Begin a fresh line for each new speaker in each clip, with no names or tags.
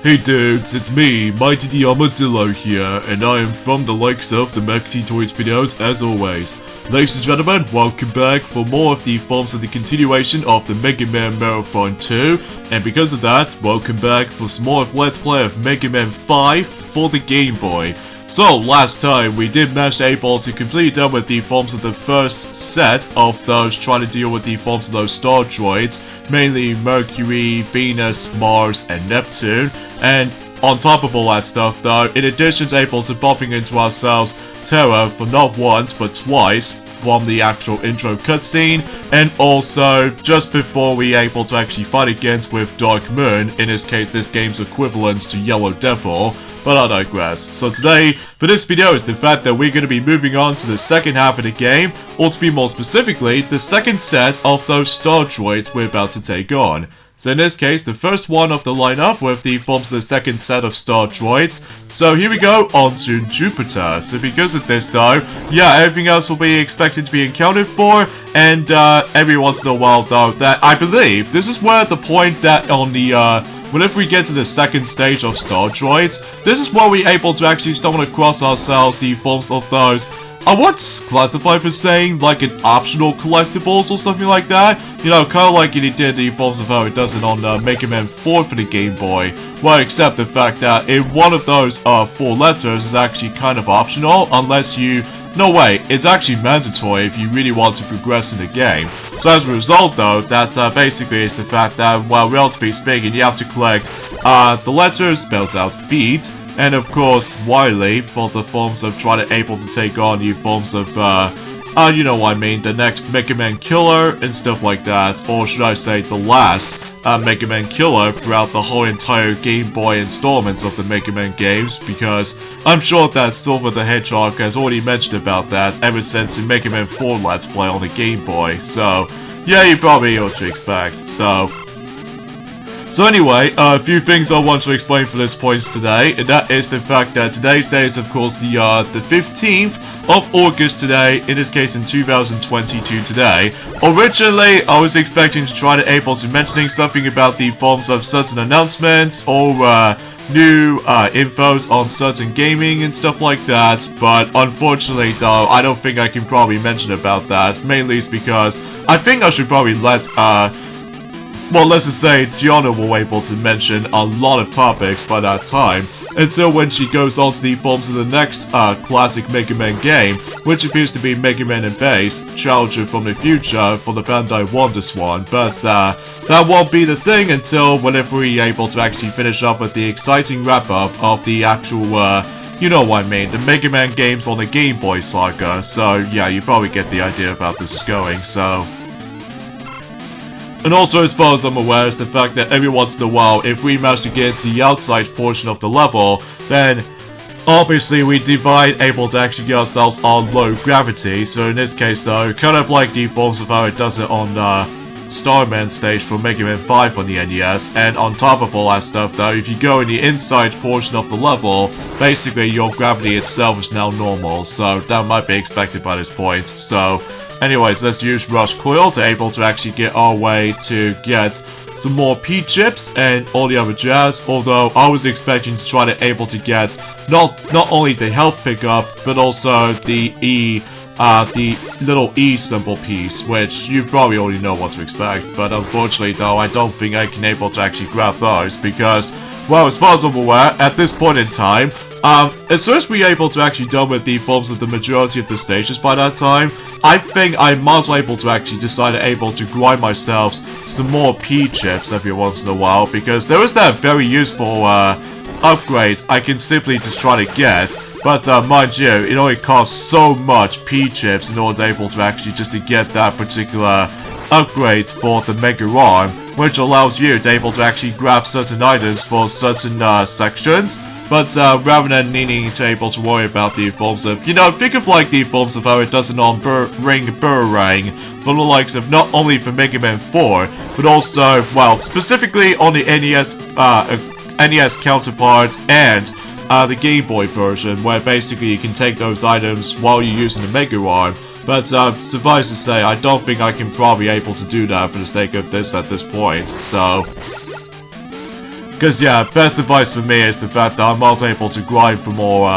Hey dudes, it's me, Mighty the Armadillo here, and I am from the likes of the Maxi Toys videos as always. Ladies and gentlemen, welcome back for more of the forms of the continuation of the Mega Man Marathon 2, and because of that, welcome back for some more of Let's Play of Mega Man 5 for the Game Boy. So, last time we did manage to complete done with the forms of the first set of those trying to deal with the forms of those star droids, mainly Mercury, Venus, Mars, and Neptune. And on top of all that stuff though, in addition to bumping into ourselves Terra for not once but twice from the actual intro cutscene, and also just before we to actually fight against with Dark Moon, in this case this game's equivalent to Yellow Devil, but I digress. So today, for this video, is the fact that we're going to be moving on to the second half of the game, or to be more specifically, the second set of those star droids we're about to take on. So in this case, the first one of the lineup with the forms of the second set of star droids. So here we go, on to Jupiter. So because of this though, yeah, everything else will be expected to be accounted for, and every once in a while though, that I believe, this is where the point that on the, whenever we get to the second stage of star droids, this is where we're able to actually stumble across ourselves the forms of those, I would classify for saying like an optional collectibles or something like that. You know, kind of like it did the forms of how it does it on Mega Man 4 for the Game Boy. Well, except the fact that in one of those 4 letters is actually kind of optional, unless you... No way, it's actually mandatory if you really want to progress in the game. So as a result though, that basically is the fact that, well, relatively speaking, you have to collect the letters spelled out beat, and of course, Wily for the forms of trying to take on new forms of, you know what I mean, the next Mega Man Killer and stuff like that, or should I say the last Mega Man Killer throughout the whole entire Game Boy installments of the Mega Man games, because I'm sure that Silver the Hedgehog has already mentioned about that ever since in Mega Man 4 Let's Play on the Game Boy, so yeah, you probably know what to expect, So anyway, a few things I want to explain for this point today, and that is the fact that today's day is of course the 15th of August today, in this case in 2022 today. Originally, I was expecting to try to mentioning something about the forms of certain announcements, or new infos on certain gaming and stuff like that, but unfortunately though, I don't think I can probably mention about that, mainly is because I think I should probably let, well, let's just say Gianna will be able to mention a lot of topics by that time, until when she goes on to the forms of the next classic Mega Man game, which appears to be Mega Man and Base, Challenger from the future for the Bandai WonderSwan, but that won't be the thing until whenever we're able to actually finish up with the exciting wrap-up of the actual, you know what I mean, the Mega Man games on the Game Boy saga, so yeah, you probably get the idea of how this is going, so... And also, as far as I'm aware, is the fact that every once in a while, if we manage to get the outside portion of the level, then obviously we able to actually get ourselves on low gravity. So in this case though, kind of like the forms of how it does it on Starman stage for Mega Man 5 on the NES, and on top of all that stuff though, if you go in the inside portion of the level, basically your gravity itself is now normal, so that might be expected by this point, so... Anyways, let's use Rush Coil to actually get our way to get some more P-chips and all the other jazz, although I was expecting to try to get not only the health pickup, but also the little E symbol piece, which you probably already know what to expect, but unfortunately though, I don't think I can to actually grab those, because, well, as far as I'm aware, at this point in time, as soon as we're to actually done with the forms of the majority of the stages by that time, I think I might to actually decide to grind myself some more P-chips every once in a while, because there is that very useful, upgrade I can simply just try to get, but, mind you, it only costs so much P-chips in order to actually just to get that particular upgrade for the Mega Arm, which allows you to actually grab certain items for certain, sections. But rather than needing to worry about the forms of, you know, think of like the forms of how it does it on Burrang from the likes of not only for Mega Man 4, but also, well, specifically on the NES counterpart and the Game Boy version, where basically you can take those items while you're using the Mega Arm. But suffice to say, I don't think I can probably to do that for the sake of this at this point, so... Because yeah, best advice for me is the fact that I'm also able to grind for more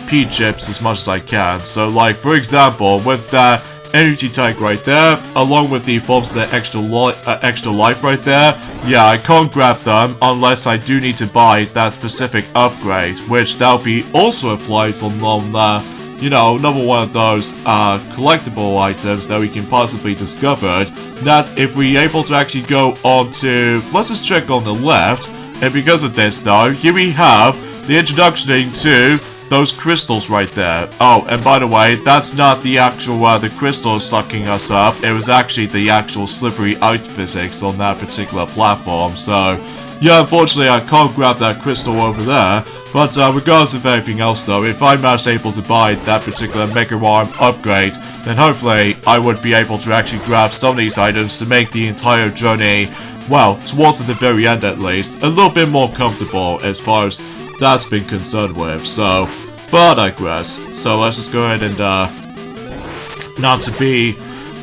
P chips as much as I can. So like for example, with that energy tank right there, along with the forms of the extra life right there, yeah, I can't grab them unless I do need to buy that specific upgrade, which that'll be also applied on you know, another one of those collectible items that we can possibly discover. That if we're able to actually go on to, let's just check on the left, and because of this though, here we have the introduction to those crystals right there. Oh, and by the way, that's not the actual, the crystals sucking us up. It was actually the actual slippery ice physics on that particular platform. So, yeah, unfortunately, I can't grab that crystal over there. But regardless of anything else, though, if I managed able to buy that particular Mega Arm upgrade, then hopefully I would be able to actually grab some of these items to make the entire journey, well, towards the very end at least, a little bit more comfortable as far as that's been concerned with. So, but I digress. So let's just go ahead and not to be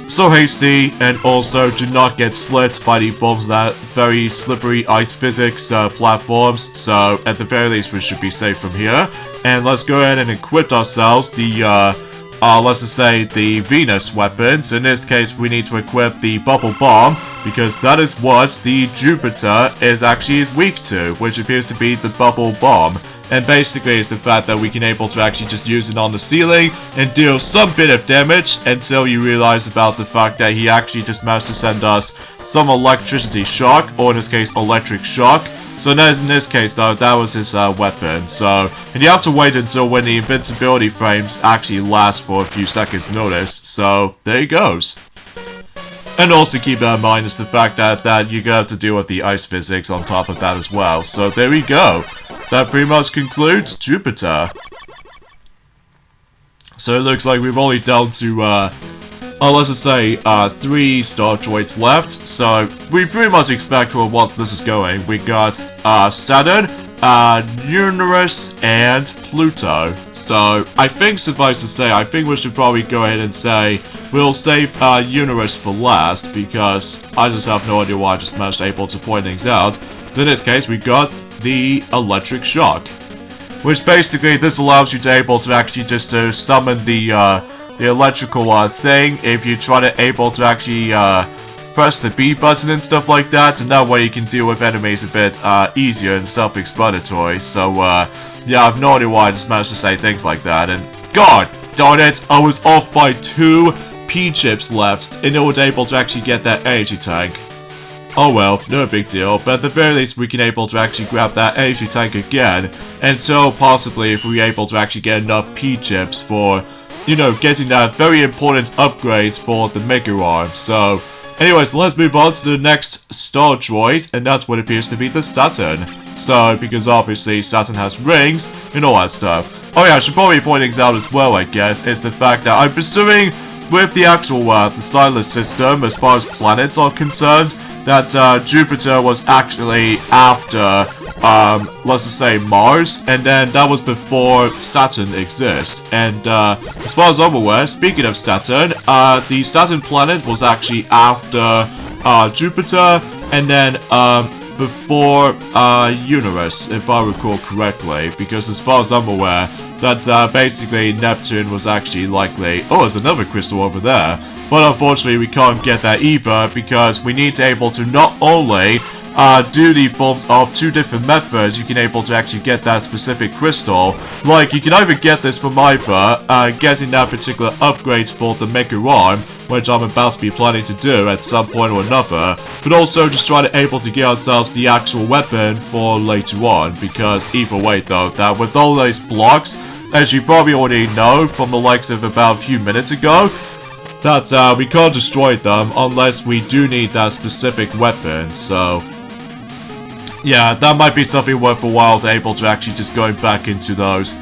so hasty, and also do not get slipped by the forms of that very slippery ice physics platforms. So at the very least we should be safe from here. And let's go ahead and equip ourselves the let's just say the Venus weapons. In this case we need to equip the bubble bomb, because that is what the Jupiter is actually weak to, which appears to be the bubble bomb. And basically it's the fact that we can able to actually just use it on the ceiling and deal some bit of damage until you realize about the fact that he actually just managed to send us some electricity shock, or in this case electric shock. So in this case though, that was his weapon. So, and you have to wait until when the invincibility frames actually last for a few seconds notice. So there he goes. And also keep that in mind is the fact that you're gonna have to deal with the ice physics on top of that as well. So there we go. That pretty much concludes Jupiter. So it looks like we've only down to, let's just say, 3 star droids left. So we pretty much expect for what this is going. We got Saturn, Uranus, and Pluto. So I think, suffice to say, I think we should probably go ahead and say we'll save Uranus for last, because I just have no idea why I just managed able to point things out. So in this case, we got the electric shock, which basically this allows you to able to actually just to summon the electrical thing if you try to able to actually press the B button and stuff like that, and that way you can deal with enemies a bit easier and self-explanatory. So yeah, I have no idea why I just managed to say things like that, and god darn it, I was off by 2 P chips left in order to able to actually get that energy tank. Oh well, no big deal, but at the very least we can able to actually grab that energy tank again, until possibly if we're able to actually get enough P chips for, you know, getting that very important upgrade for the Mega Arm. So anyways, let's move on to the next star droid, and that's what appears to be the Saturn. So, because obviously Saturn has rings and all that stuff. Oh yeah, I should probably point things out as well, I guess, is the fact that I'm pursuing with the actual the stylus system as far as planets are concerned, that Jupiter was actually after, let's just say Mars, and then that was before Saturn exists. And as far as I'm aware, speaking of Saturn, the Saturn planet was actually after Jupiter, and then before Uranus, if I recall correctly, because as far as I'm aware, that basically Neptune was actually likely... Oh, there's another crystal over there. But unfortunately we can't get that either, because we need to able to not only do the forms of 2 different methods, you can able to actually get that specific crystal. Like, you can either get this from either getting that particular upgrade for the Mega Arm, which I'm about to be planning to do at some point or another, but also just try to able to get ourselves the actual weapon for later on, because either way though, that with all those blocks, as you probably already know from the likes of about a few minutes ago, that we can't destroy them unless we do need that specific weapon. So yeah, that might be something worth a while to able to actually just going back into those,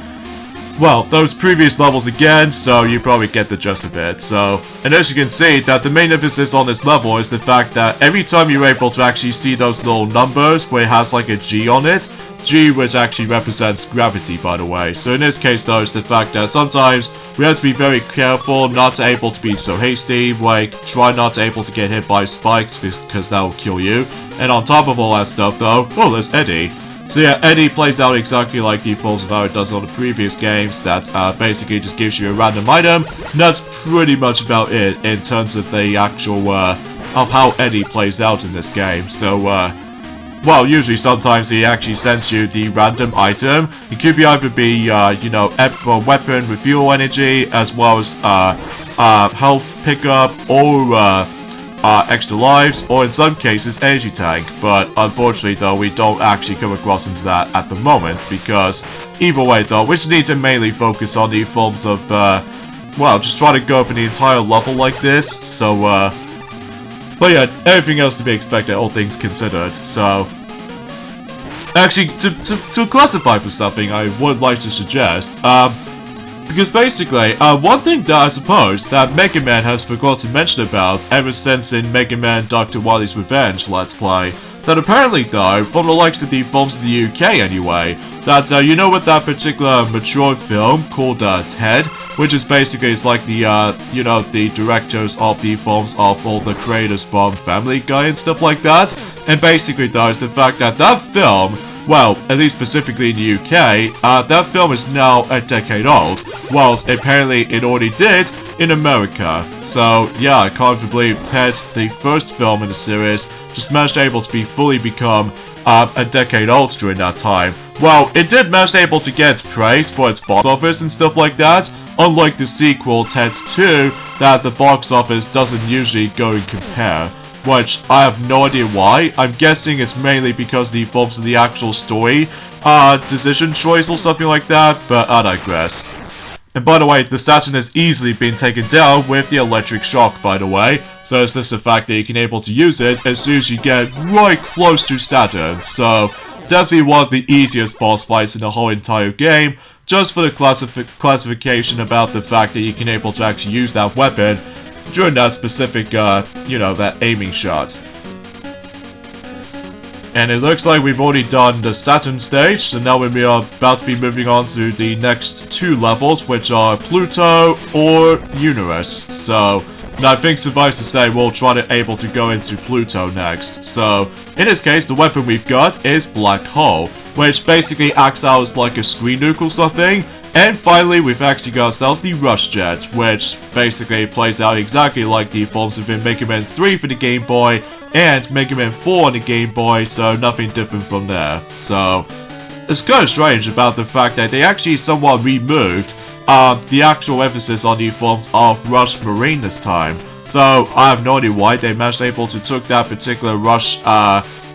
well, those previous levels again, so you probably get the gist of it. So, and as you can see, that the main emphasis on this level is the fact that every time you're able to actually see those little numbers where it has like a G on it, G which actually represents gravity, by the way. So in this case though, it's the fact that sometimes we have to be very careful not to able to be so hasty, like try not to able to get hit by spikes because that will kill you. And on top of all that stuff though, oh, there's Eddie. So yeah, Eddie plays out exactly like the forms of how it does on the previous games, that basically just gives you a random item, and that's pretty much about it in terms of the actual, of how Eddie plays out in this game. So, well, usually sometimes he actually sends you the random item. It could either be, you know, weapon refuel energy, as well as, health pickup, or, extra lives, or in some cases energy tank, but unfortunately though we don't actually come across into that at the moment, because either way though we just need to mainly focus on the forms of well, just try to go for the entire level like this. So but yeah, everything else to be expected, all things considered. So actually, to classify for something, I would like to suggest because basically, one thing that I suppose that Mega Man has forgot to mention about ever since in Mega Man Dr. Wily's Revenge Let's Play, that apparently though, from the likes of the forms of the UK anyway, that, you know, with that particular mature film called Ted, which is basically, it's like the, you know, the directors of the forms of all the creators from Family Guy and stuff like that, and basically though, it's the fact that that film, well, at least specifically in the UK, that film is now a decade old, whilst apparently it already did in America. So yeah, I can't believe Ted, the first film in the series, just managed able to be fully become a decade old during that time. Well, it did manage able to get praise for its box office and stuff like that, unlike the sequel, Ted 2, that the box office doesn't usually go and compare. Which, I have no idea why. I'm guessing it's mainly because the forms of the actual story, decision choice or something like that, but I digress. And by the way, the Saturn has easily been taken down with the electric shock, by the way, so it's just the fact that you can able to use it as soon as you get right close to Saturn, so definitely one of the easiest boss fights in the whole entire game, just for the classification about the fact that you can able to actually use that weapon during that specific, you know, that aiming shot. And it looks like we've already done the Saturn stage, so now we are about to be moving on to the next two levels, which are Pluto or Uranus. So, now I think suffice to say, we'll try to able to go into Pluto next. So, in this case, the weapon we've got is Black Hole, which basically acts out as like a screen nuke or something. And finally, we've actually got ourselves the Rush Jet, which basically plays out exactly like the forms of in Mega Man 3 for the Game Boy, and Mega Man 4 on the Game Boy, so nothing different from there. So, it's kind of strange about the fact that they actually somewhat removed the actual emphasis on the forms of Rush Marine this time. So, I have no idea why they managed able to took that particular Rush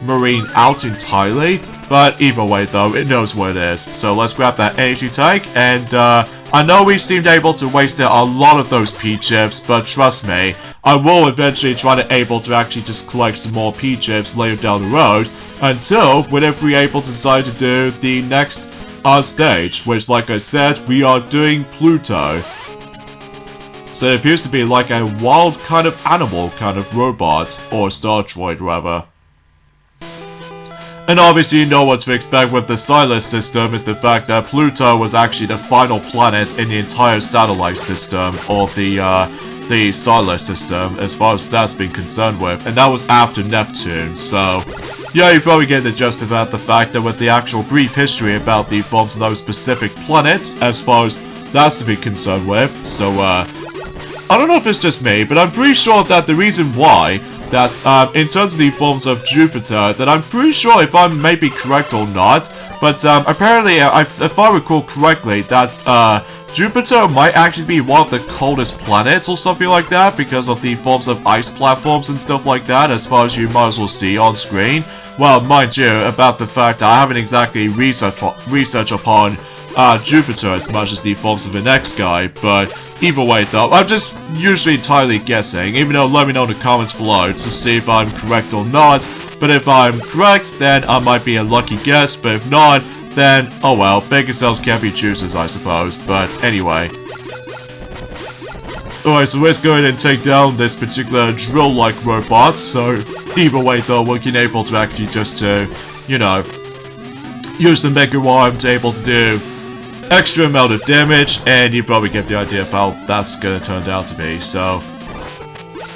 Marine out entirely, but either way though, it knows what it is. So let's grab that energy tank, and I know we seemed able to waste a lot of those P-chips, but trust me, I will eventually try to able to actually just collect some more P-chips later down the road, until whenever we're able to decide to do the next stage, which like I said, we are doing Pluto. So it appears to be like a wild kind of animal kind of robot, or star droid rather. And obviously you know what to expect with the Silas system is the fact that Pluto was actually the final planet in the entire satellite system, or the Solar System, as far as that's been concerned with, and that was after Neptune, so yeah, you probably get the gist about the fact that with the actual brief history about the forms of those specific planets, as far as that's to be concerned with, so I don't know if it's just me, but I'm pretty sure that the reason why that, in terms of the forms of Jupiter, that I'm pretty sure if I may be correct or not, but apparently, if I recall correctly, that Jupiter might actually be one of the coldest planets or something like that, because of the forms of ice platforms and stuff like that, as far as you might as well see on screen. Well, mind you, about the fact that I haven't exactly researched upon Jupiter as much as the forms of the next guy, but either way though, I'm just usually entirely guessing, even though let me know in the comments below to see if I'm correct or not, but if I'm correct, then I might be a lucky guess, but if not, then, oh well, bigger cells can't be choosers, I suppose, but anyway. Alright, so let's go ahead and take down this particular drill-like robot, so either way though, we're able to actually just to, you know, use the Mega Arm to able to do extra amount of damage, and you probably get the idea of how that's gonna turn out to be, so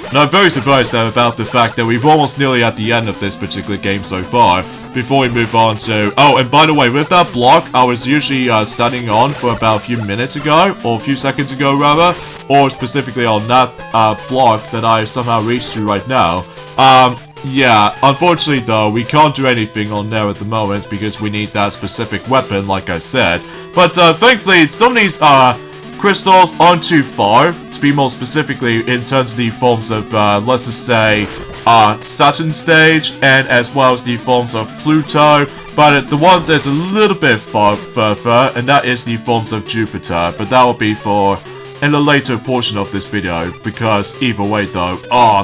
And I'm very surprised about the fact that we've almost nearly at the end of this particular game so far, before we move on to... Oh, and by the way, with that block, I was usually standing on for about a few minutes ago, or a few seconds ago rather, or specifically on that block that I somehow reached to right now. Yeah, unfortunately though, we can't do anything on there at the moment because we need that specific weapon, like I said. But thankfully, some of these crystals aren't too far, to be more specifically in terms of the forms of, let's just say, Saturn stage, and as well as the forms of Pluto, but the ones that's a little bit further, and that is the forms of Jupiter, but that will be for in the later portion of this video, because either way though,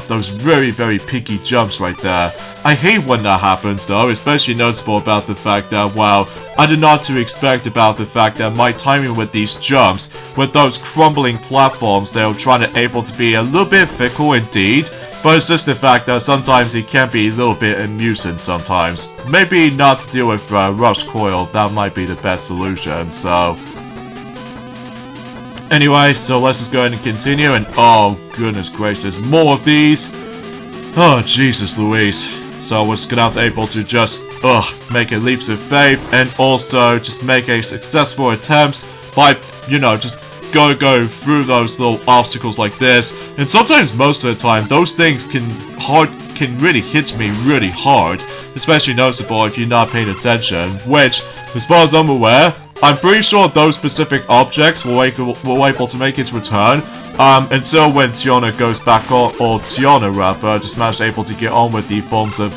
those very picky jumps right there. I hate when that happens though, especially noticeable about the fact that, well, I did not to expect about the fact that my timing with these jumps, with those crumbling platforms, they are trying to able to be a little bit fickle indeed, but it's just the fact that sometimes it can be a little bit amusing sometimes. Maybe not to deal with rush coil, that might be the best solution, so... Anyway, so let's just go ahead and continue, and oh goodness gracious, more of these! Oh Jesus Louise. So we're just gonna have to able to just, make a leaps of faith, and also just make a successful attempt by, you know, just go through those little obstacles like this. And sometimes, most of the time, those things can really hit me really hard, especially noticeable if you're not paying attention, which, as far as I'm aware, I'm pretty sure those specific objects will able to make its return until when Tiana goes back on, or Tiana rather, just managed able to get on with the forms of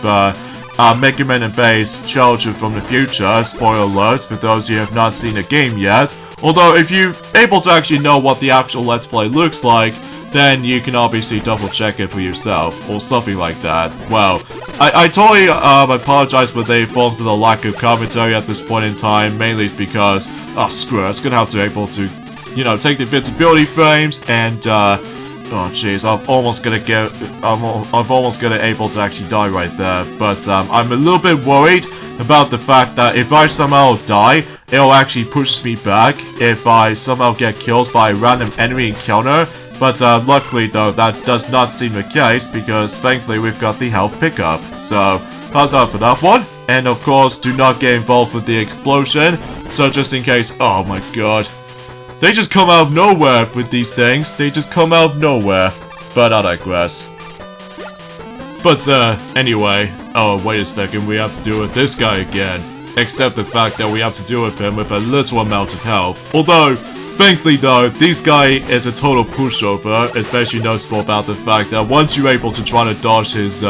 Mega Man and Base Challenger from the future. Spoiler alert for those who have not seen the game yet. Although if you're able to actually know what the actual Let's Play looks like, then you can obviously double check it for yourself, or something like that. Well, I totally apologize for the forms of the lack of commentary at this point in time, mainly it's because, screw it, I was gonna have to able to, you know, take the invincibility frames, and, oh jeez, I'm almost gonna able to actually die right there, but, I'm a little bit worried about the fact that if I somehow die, it'll actually push me back if I somehow get killed by a random enemy encounter. But luckily though, that does not seem the case, because thankfully we've got the health pickup. So, how's that for that one? And of course, do not get involved with the explosion. So just in case, oh my god. They just come out of nowhere with these things. They just come out of nowhere. But I digress. But anyway, oh wait a second, we have to deal with this guy again. Except the fact that we have to deal with him with a little amount of health. Although, thankfully though, this guy is a total pushover, especially noticeable about the fact that once you're able to try to dodge his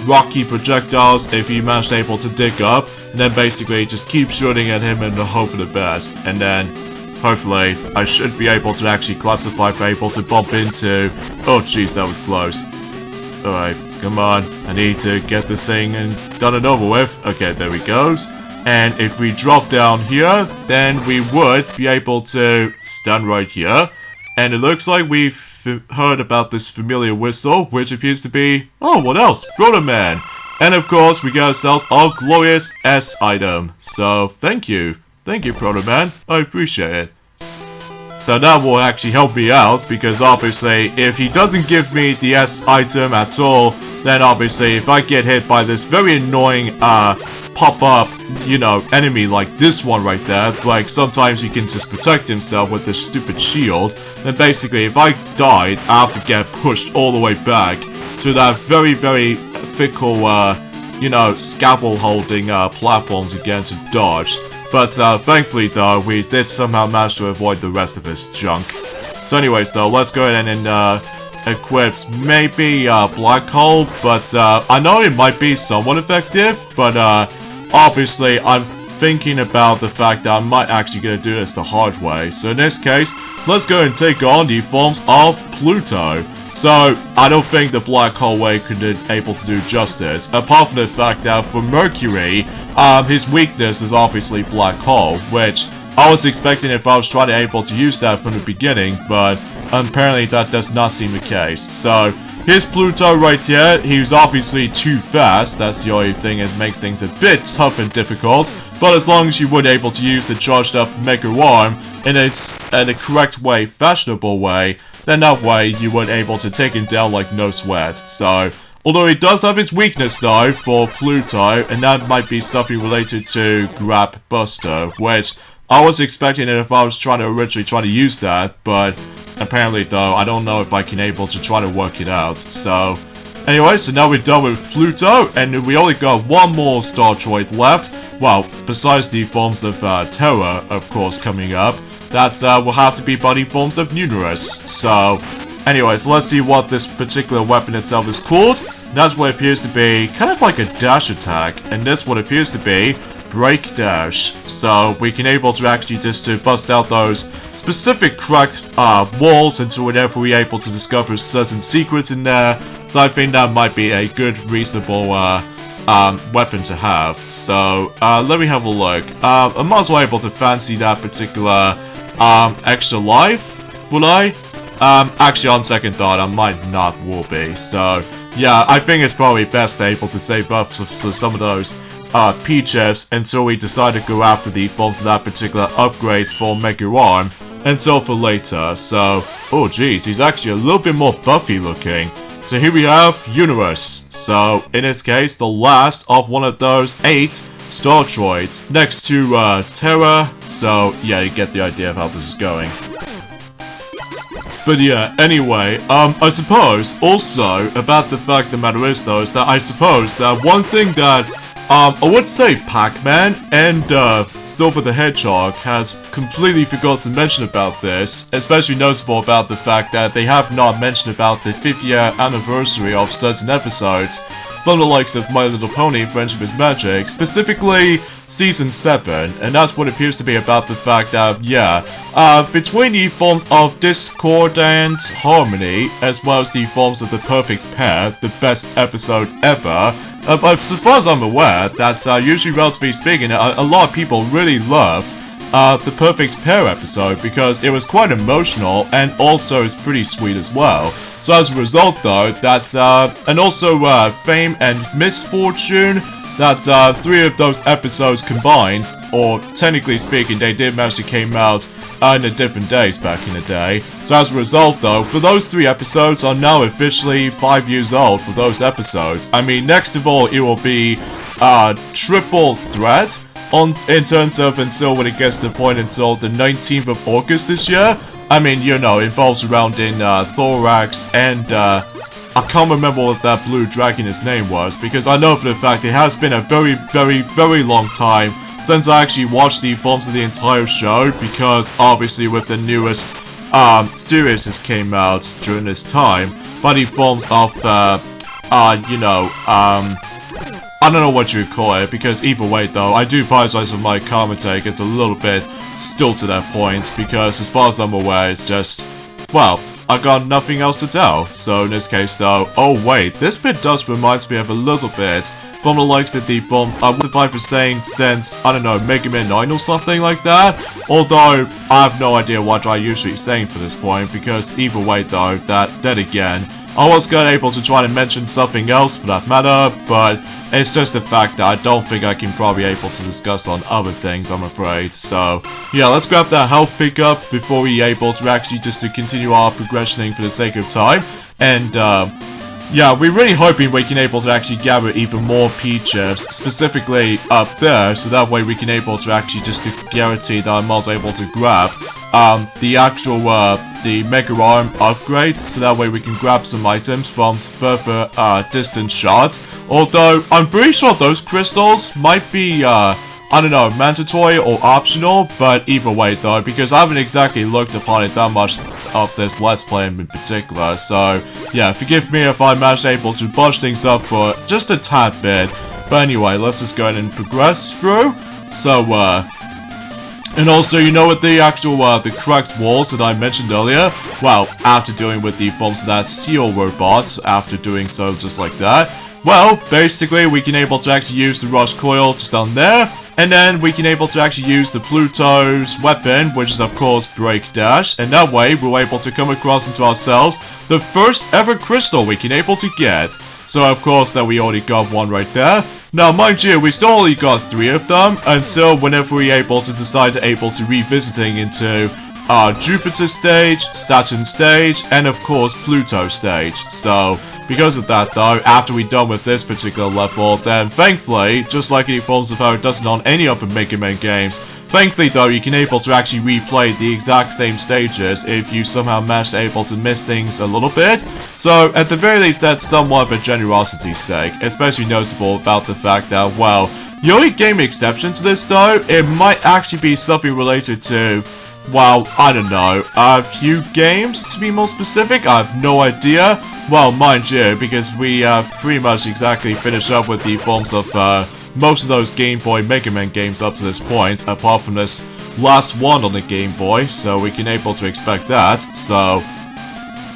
rocky projectiles, if you manage to able to dig up, and then basically just keep shooting at him and hope for the best. And then, hopefully, I should be able to actually classify for able to bump into... Oh jeez, that was close. Alright, come on, I need to get this thing and done and over with. Okay, there we goes. And if we drop down here, then we would be able to stand right here. And it looks like we've heard about this familiar whistle, which appears to be... Oh, what else? Proto Man! And of course, we got ourselves our glorious S item. So, thank you. Thank you, Proto Man. I appreciate it. So that will actually help me out, because obviously, if he doesn't give me the S item at all, then obviously, if I get hit by this very annoying, pop-up, you know, enemy like this one right there, like sometimes he can just protect himself with this stupid shield, then basically if I died, I have to get pushed all the way back to that very fickle, you know, scaffold holding platforms again to dodge. But thankfully though, we did somehow manage to avoid the rest of his junk. So anyways though, let's go ahead and equip maybe Black Hole, but I know it might be somewhat effective, but obviously I'm thinking about the fact that I might actually gonna do this the hard way. So in this case, let's go and take on the forms of Pluto. So I don't think the Black Hole way could be able to do justice, apart from the fact that for Mercury, his weakness is obviously Black Hole, which I was expecting if I was trying to able to use that from the beginning, but apparently that does not seem the case. So here's Pluto right here. He's obviously too fast. That's the only thing that makes things a bit tough and difficult. But as long as you were able to use the charged up Mega Arm in a correct way, fashionable way, then that way you weren't able to take him down like no sweat. So, although he does have his weakness though for Pluto, and that might be something related to Grab Buster, which I was expecting it if I was originally trying to use that, but apparently though, I don't know if I can able to try to work it out. So, anyway, so now we're done with Pluto, and we only got one more star droid left. Well, besides the forms of Terra, of course, coming up, that will have to be body forms of Uranus. So, anyways, let's see what this particular weapon itself is called. That's what appears to be kind of like a dash attack, and this what appears to be break dash. So we can able to actually just to bust out those specific cracked walls until whenever we're able to discover certain secrets in there. So I think that might be a good, reasonable weapon to have. So let me have a look. I'm also able to fancy that particular extra life, would I? Actually, on second thought, I might not will be. So yeah, I think it's probably best able to save up some of those P-chips until we decide to go after the forms of that particular upgrade for Mega Arm until for later. So, oh geez, he's actually a little bit more buffy looking. So here we have Uranus. So in this case, the last of one of those 8 star droids next to Terra. So yeah, you get the idea of how this is going. But yeah, anyway, I suppose also about the fact the matter is though, is that I suppose that one thing that I would say Pac-Man and Silver the Hedgehog has completely forgot to mention about this, especially noticeable about the fact that they have not mentioned about the 5th year anniversary of certain episodes from the likes of My Little Pony Friendship is Magic, specifically Season 7, and that's what appears to be about the fact that, yeah, between the forms of Discordant Harmony, as well as the forms of the Perfect Pair, the best episode ever, but as far as I'm aware, that's usually, relatively speaking, a lot of people really loved the Perfect Pair episode because it was quite emotional and also is pretty sweet as well. So as a result though, that, and also Fame and Misfortune, that 3 of those episodes combined, or technically speaking, they did manage to came out in the different days back in the day. So as a result though, for those 3 episodes are now officially 5 years old for those episodes. I mean, next of all, it will be triple threat in terms of until when it gets to the point until the 19th of August this year. I mean, you know, it involves around in Thorax and I can't remember what that blue dragon's name was, because I know for the fact it has been a very, very, very long time since I actually watched the forms of the entire show, because obviously with the newest series that came out during this time, but the forms of, you know, I don't know what you call it, because either way though, I do apologize for my commentary, it's a little bit still to that point, because as far as I'm aware, it's just, well, I got nothing else to tell. So in this case though, oh wait, this bit does remind me of a little bit from the likes of the forms I would have for saying since, I don't know, Mega Man 9 or something like that. Although, I have no idea what I usually saying for this point, because either way though, then again, I was able to try to mention something else for that matter, but it's just the fact that I don't think I can probably able to discuss on other things, I'm afraid. So, yeah, let's grab that health pickup before we able to actually just to continue our progressioning for the sake of time. And, yeah, we're really hoping we can able to actually gather even more P-chips, specifically up there, so that way we can able to actually just to guarantee that I'm also able to grab the actual, the Mega Arm upgrade, so that way we can grab some items from further distant shots. Although, I'm pretty sure those crystals might be, I don't know, mandatory or optional, but either way though, because I haven't exactly looked upon it that much of this Let's Play in particular, so yeah, forgive me if I'm actually able to bunch things up for just a tad bit. But anyway, let's just go ahead and progress through. So, and also, you know, with the actual, the correct walls that I mentioned earlier, well, after dealing with the forms of that seal robot, after doing so just like that, well, basically, we can able to actually use the rush coil just down there, and then we can able to actually use the Pluto's weapon, which is of course Break Dash, and that way we're able to come across into ourselves the first ever crystal we can able to get. So of course that we already got one right there. Now mind you, we still only got 3 of them until whenever we're able to decide to revisiting into Jupiter stage, Saturn stage, and of course Pluto stage. So because of that though, after we're done with this particular level, then thankfully, just like it informs of how it doesn't on any other Mega Man games, thankfully though, you can able to actually replay the exact same stages if you somehow manage to able to miss things a little bit. So at the very least, that's somewhat of a generosity's sake, especially noticeable about the fact that, well, the only game exception to this though, it might actually be something related to, well, I don't know, a few games to be more specific. I have no idea. Well, mind you, because we have pretty much exactly finished up with the forms of most of those Game Boy Mega Man games up to this point, apart from this last one on the Game Boy, so we can able to expect that. So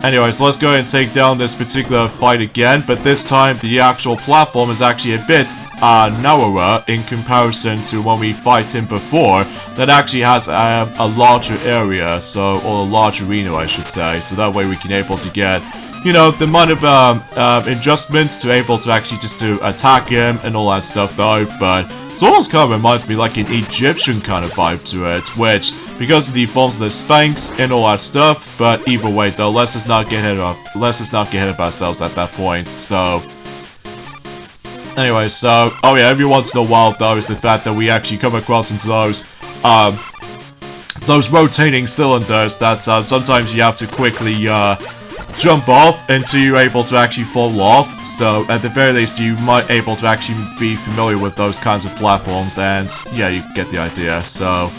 anyways, let's go ahead and take down this particular fight again, but this time the actual platform is actually a bit narrower in comparison to when we fight him before. That actually has a larger area, so, or a large arena I should say, so that way we can able to get, you know, the amount of adjustments to able to actually just to attack him and all that stuff though. But it almost kind of reminds me like an Egyptian kind of vibe to it, which, because of the forms of the Sphinx and all that stuff, but either way though, let's just not get ahead of ourselves at that point. So anyway, so, oh yeah, every once in a while though is the fact that we actually come across into those rotating cylinders that sometimes you have to quickly jump off until you're able to actually fall off. So at the very least, you might able to actually be familiar with those kinds of platforms, and yeah, you get the idea. So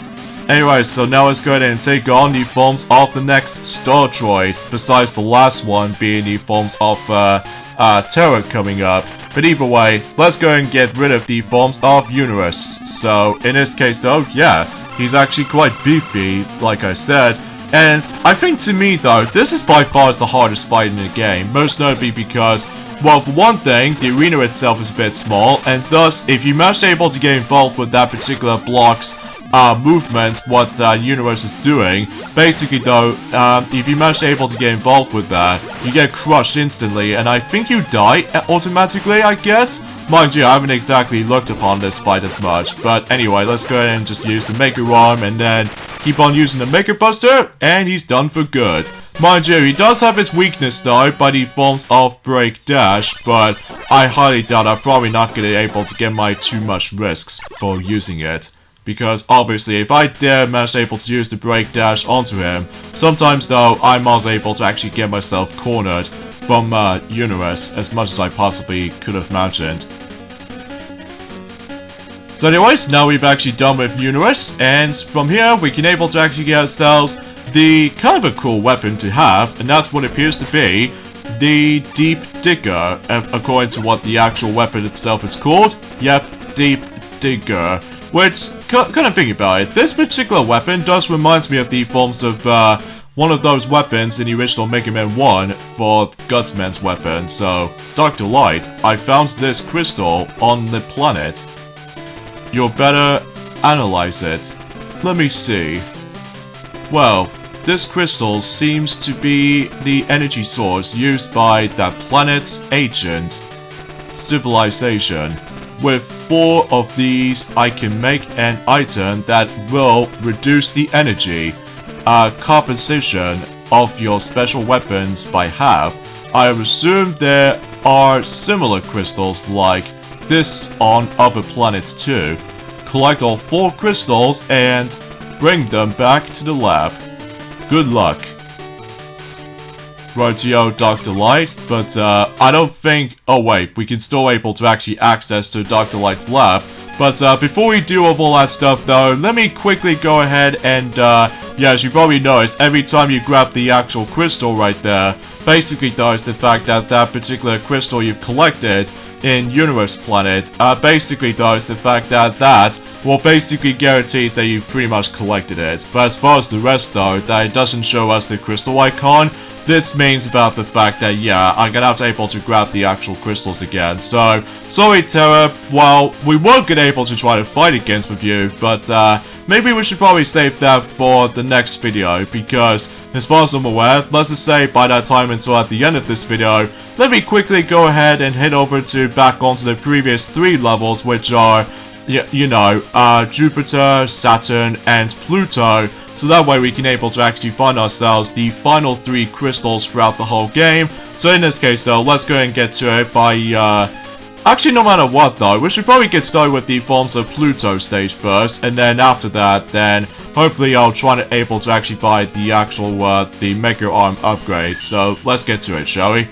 anyway, so now let's go ahead and take on the forms of the next Star Droid, besides the last one being the forms of Terra coming up. But either way, let's go and get rid of the forms of Uranus. So in this case though, yeah, he's actually quite beefy, like I said. And I think to me though, this is by far the hardest fight in the game, most notably because, well, for one thing, the arena itself is a bit small, and thus, if you manage to able to get involved with that particular block's movement, what Uranus is doing, basically though, if you manage to able to get involved with that, you get crushed instantly, and I think you die automatically, I guess? Mind you, I haven't exactly looked upon this fight as much, but anyway, let's go ahead and just use the Mega Arm, and then keep on using the Mega Buster, and he's done for good. Mind you, he does have his weakness though, by the forms of Break Dash, but I highly doubt I'm probably not going to be able to get my too much risks for using it. Because obviously, if I dare manage able to use the Break Dash onto him, sometimes though, I'm also able to actually get myself cornered from Uranus as much as I possibly could have imagined. So anyways, now we've actually done with Uranus, and from here we can able to actually get ourselves the kind of a cool weapon to have, and that's what appears to be the Deep Digger, according to what the actual weapon itself is called. Yep, Deep Digger. Which, kind of think about it, this particular weapon does remind me of the forms of one of those weapons in the original Mega Man 1 for Gutsman's weapon. So, Dr. Light, I found this crystal on the planet. You'll better analyze it. Let me see. Well, this crystal seems to be the energy source used by that planet's ancient civilization. With 4 of these, I can make an item that will reduce the energy composition of your special weapons by half. I assume there are similar crystals like this on other planets too. Collect all 4 crystals and bring them back to the lab. Good luck. Rightio, Dr. Light, but I don't think... Oh wait, we can still able to actually access to Dr. Light's lab. But before we do all that stuff though, let me quickly go ahead and, yeah, as you probably noticed, every time you grab the actual crystal right there, basically though is the fact that that particular crystal you've collected in Uranus planet, basically though is the fact that that will basically guarantees that you've pretty much collected it. But as far as the rest though, that it doesn't show us the crystal icon, this means about the fact that, yeah, I'm gonna have to able to grab the actual crystals again. So, sorry Terra, well, we were gonna able to try to fight against with you, but maybe we should probably save that for the next video, because as far as I'm aware, let's just say by that time until at the end of this video, let me quickly go ahead and head over to back onto the previous 3 levels, which are you know, Jupiter, Saturn, and Pluto, so that way we can able to actually find ourselves the final 3 crystals throughout the whole game. So in this case though, let's go ahead and get to it by, actually no matter what though, we should probably get started with the Forms of Pluto stage first, and then after that, then hopefully I'll try to able to actually buy the actual, the Mega Arm upgrade. So let's get to it, shall we?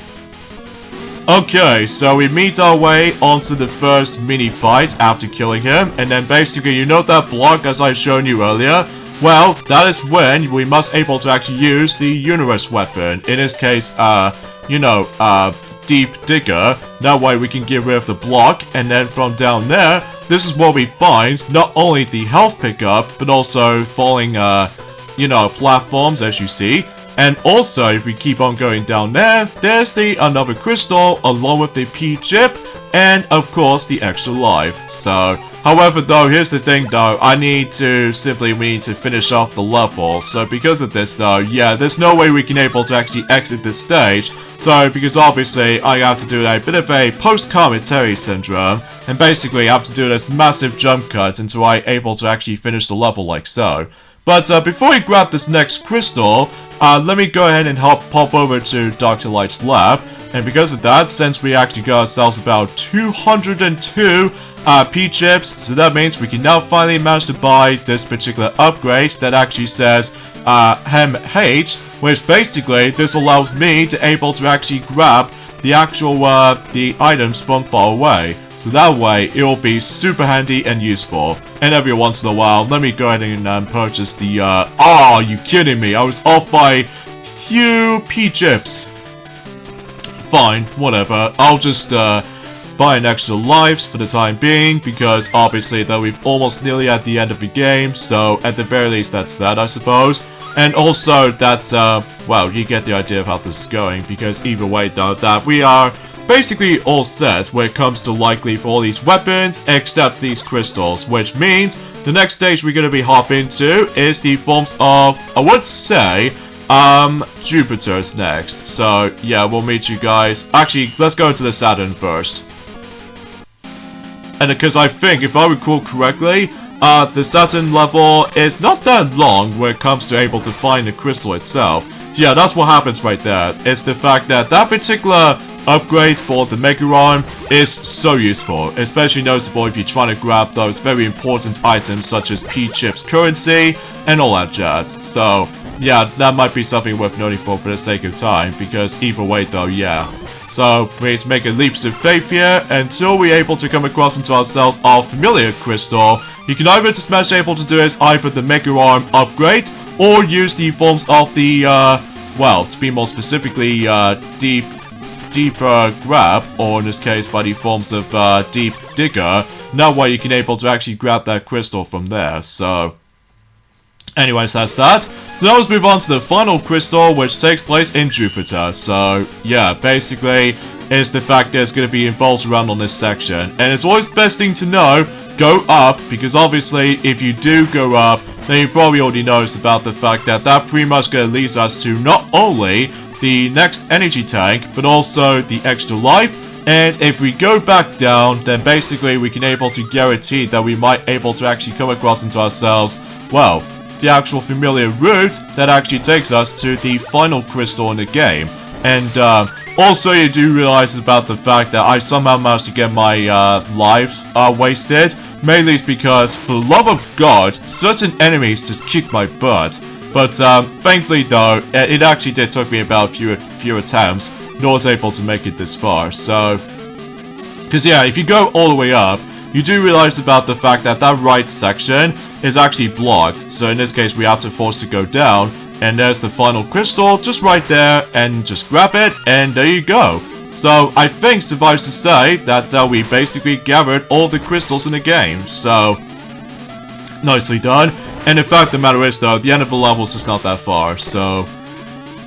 Okay, so we meet our way onto the first mini fight after killing him, and then basically, you know that block as I shown you earlier? Well, that is when we must able to actually use the Uranus weapon. In this case, you know, Deep Digger. That way we can get rid of the block, and then from down there, this is what we find, not only the health pickup, but also falling, you know, platforms as you see. And also, if we keep on going down there, there's another crystal, along with the P-chip, and of course, the extra life. So, however though, here's the thing though, we need to finish off the level. So because of this though, yeah, there's no way we can able to actually exit this stage. So, because obviously, I have to do a bit of a post-commentary syndrome, and basically I have to do this massive jump cut until I'm able to actually finish the level like so. But before we grab this next crystal, let me go ahead and pop over to Dr. Light's lab. And because of that, since we actually got ourselves about 202 P-chips, so that means we can now finally manage to buy this particular upgrade that actually says Hem-H, which basically this allows me to able to actually grab the actual the items from far away. So that way, it will be super handy and useful. And every once in a while, let me go ahead and purchase the, oh, you kidding me? I was off by few P-chips. Fine, whatever. I'll just, buy an extra lives for the time being, because obviously, though, we've almost nearly at the end of the game, so at the very least, that's that, I suppose. And also, that's, well, you get the idea of how this is going, because either way, though, that we are basically all set when it comes to likely for all these weapons, except these crystals, which means the next stage we're going to be hopping into is the forms of, I would say, Jupiter's next. So, yeah, we'll meet you guys. Actually, let's go into the Saturn first. And because I think, if I recall correctly, the Saturn level is not that long when it comes to able to find the crystal itself. So yeah, that's what happens right there. It's the fact that that particular upgrade for the Mega Arm is so useful, especially noticeable if you're trying to grab those very important items such as P-chips currency and all that jazz. So yeah, that might be something worth noting for the sake of time, because either way though, yeah. So we need to make a leaps of faith here until we're able to come across into ourselves our familiar crystal. You can either just manage able to do is either the Mega Arm upgrade or use the forms of the well, to be more specifically deeper grab, or in this case by the forms of Deep Digger. That way you can able to actually grab that crystal from there. So anyways, that's that. So now let's move on to the final crystal, which takes place in Jupiter. So yeah, basically is the fact that it's going to be involved around on this section. And it's always best thing to know, go up, because obviously if you do go up, then you probably already noticed about the fact that that pretty much going to lead us to not only the next energy tank, but also the extra life. And if we go back down, then basically we can able to guarantee that we might able to actually come across into ourselves, well, the actual familiar route that actually takes us to the final crystal in the game. And also you do realize about the fact that I somehow managed to get my lives wasted. Mainly it's because, for the love of God, certain enemies just kick my butt. But thankfully though, it actually did take me about a few attempts in order to able to make it this far. So, because yeah, if you go all the way up, you do realize about the fact that that right section is actually blocked. So in this case, we have to force to go down, and there's the final crystal just right there, and just grab it, and there you go. So I think, suffice to say, that's how we basically gathered all the crystals in the game. So nicely done. And in fact, the matter is though, the end of the level is just not that far. So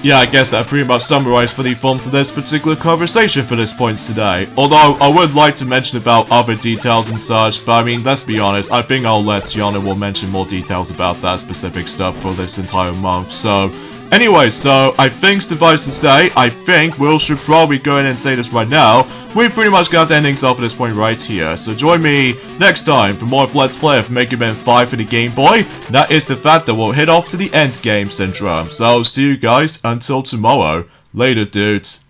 yeah, I guess that pretty much summarized for the forms of this particular conversation for this point today. Although, I would like to mention about other details and such, but I mean, let's be honest, I think I'll let Yana will mention more details about that specific stuff for this entire month. So, Anyway, so I think suffice to say, I think we should probably go in and say this right now. We pretty much got the endings off at this point right here. So join me next time for more of Let's Play of Mega Man 5 for the Game Boy. That is the fact that we'll head off to the end game syndrome. So see you guys until tomorrow. Later, dudes.